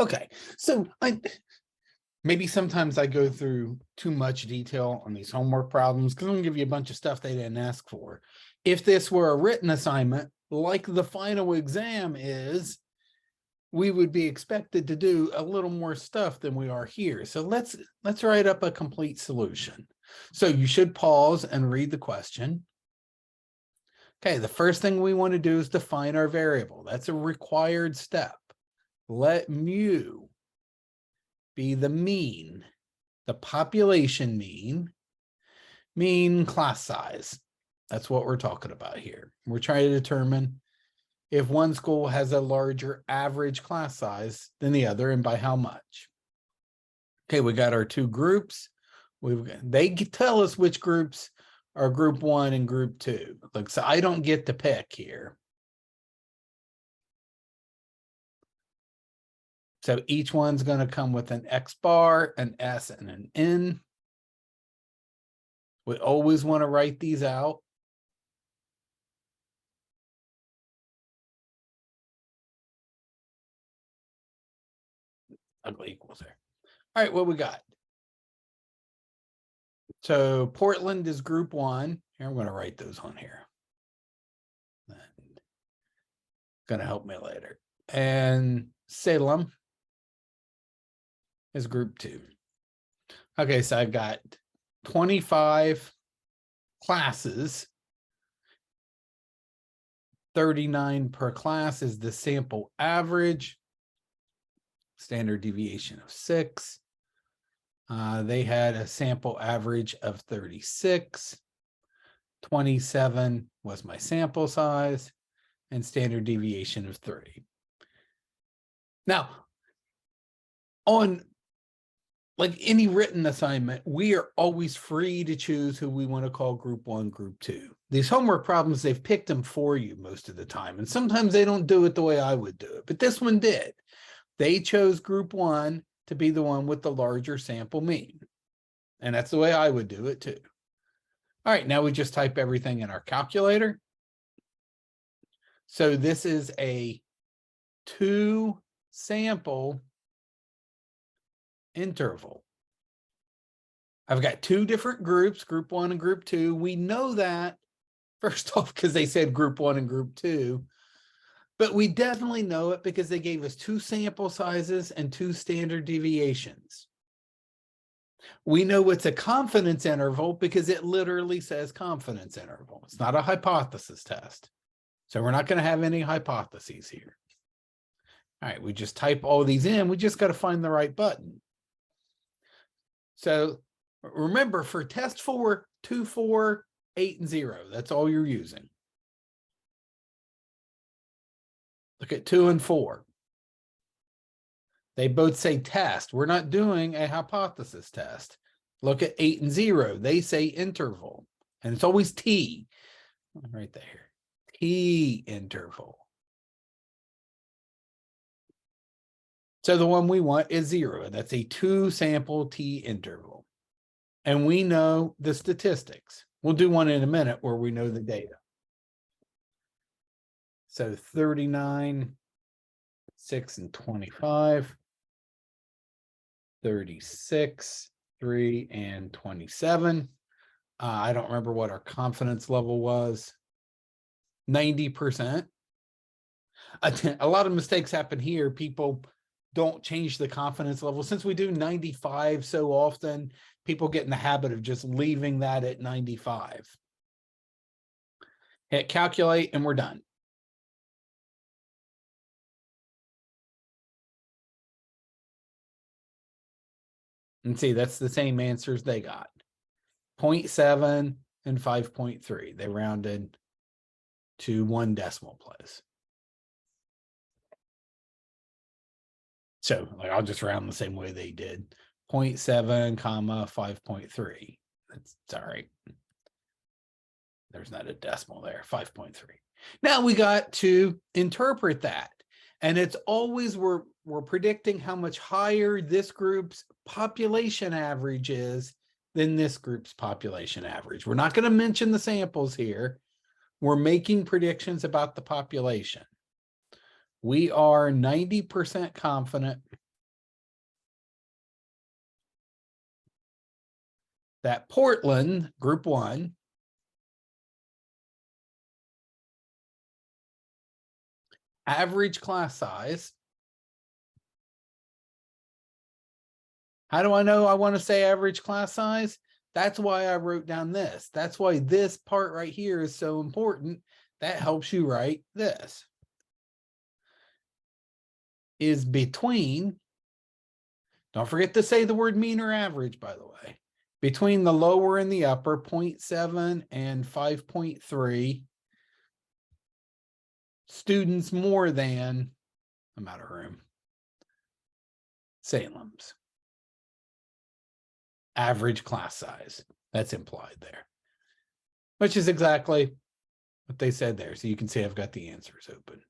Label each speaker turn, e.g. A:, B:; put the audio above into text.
A: Okay, so maybe sometimes I go through too much detail on these homework problems because I'm gonna give you a bunch of stuff they didn't ask for. If this were a written assignment, like the final exam is, we would be expected to do a little more stuff than we are here. So let's write up a complete solution. So you should pause and read the question. Okay, the first thing we want to do is define our variable. That's a required step. Let mu be the mean, the population mean class size. That's what we're talking about here. We're trying to determine if one school has a larger average class size than the other and by how much. Okay, we got our two groups. They tell us which groups are group 1 and group 2. Look, so I don't get to pick here. So each one's going to come with an X bar, an S, and an N. We always want to write these out. Ugly equals there. All right, what we got? So Portland is group 1. Here, I'm going to write those on here. Going to help me later. And Salem is group 2. Okay, so I've got 25 classes. 39 per class is the sample average. Standard deviation of 6. They had a sample average of 36. 27 was my sample size, and standard deviation of 3. Now, on like any written assignment, we are always free to choose who we want to call group 1, group 2. These homework problems, they've picked them for you most of the time, and sometimes they don't do it the way I would do it, but this one did. They chose group 1 to be the one with the larger sample mean. And that's the way I would do it too. All right, now we just type everything in our calculator. So this is a 2 sample interval. I've got 2 different groups, group 1 and group 2. We know that first off because they said group 1 and group 2. But we definitely know it because they gave us 2 sample sizes and 2 standard deviations. We know it's a confidence interval because it literally says confidence interval. It's not a hypothesis test. So we're not going to have any hypotheses here. All right, we just type all these in. We just got to find the right button. So remember, for test 4, 2, 4, 8, and 0, that's all you're using. Look at 2 and 4. They both say test. We're not doing a hypothesis test. Look at 8 and 0. They say interval. And it's always T. Right there. T interval. So the one we want is 0. That's a 2 sample T interval. And we know the statistics. We'll do one in a minute where we know the data. So 39, 6, and 25, 36, 3, and 27. I don't remember what our confidence level was. 90%. A lot of mistakes happen here. People don't change the confidence level. Since we do 95 so often, people get in the habit of just leaving that at 95. Hit calculate, and we're done. And see, that's the same answers they got. 0.7 and 5.3. They rounded to 1 decimal place. So like, I'll just round the same way they did. 0.7, 5.3. That's all right. There's not a decimal there. 5.3. Now we got to interpret that. And it's always we're predicting how much higher this group's population average is than this group's population average. We're not going to mention the samples here. We're making predictions about the population. We are 90% confident that Portland, group 1, average class size. How do I know I want to say average class size? That's why I wrote down this. That's why this part right here is so important. That helps you write this. Is between, don't forget to say the word mean or average, by the way, between the lower and the upper, 0.7 and 5.3 students more than, I'm out of room, Salem's. Average class size. That's implied there, which is exactly what they said there. So you can see I've got the answers open.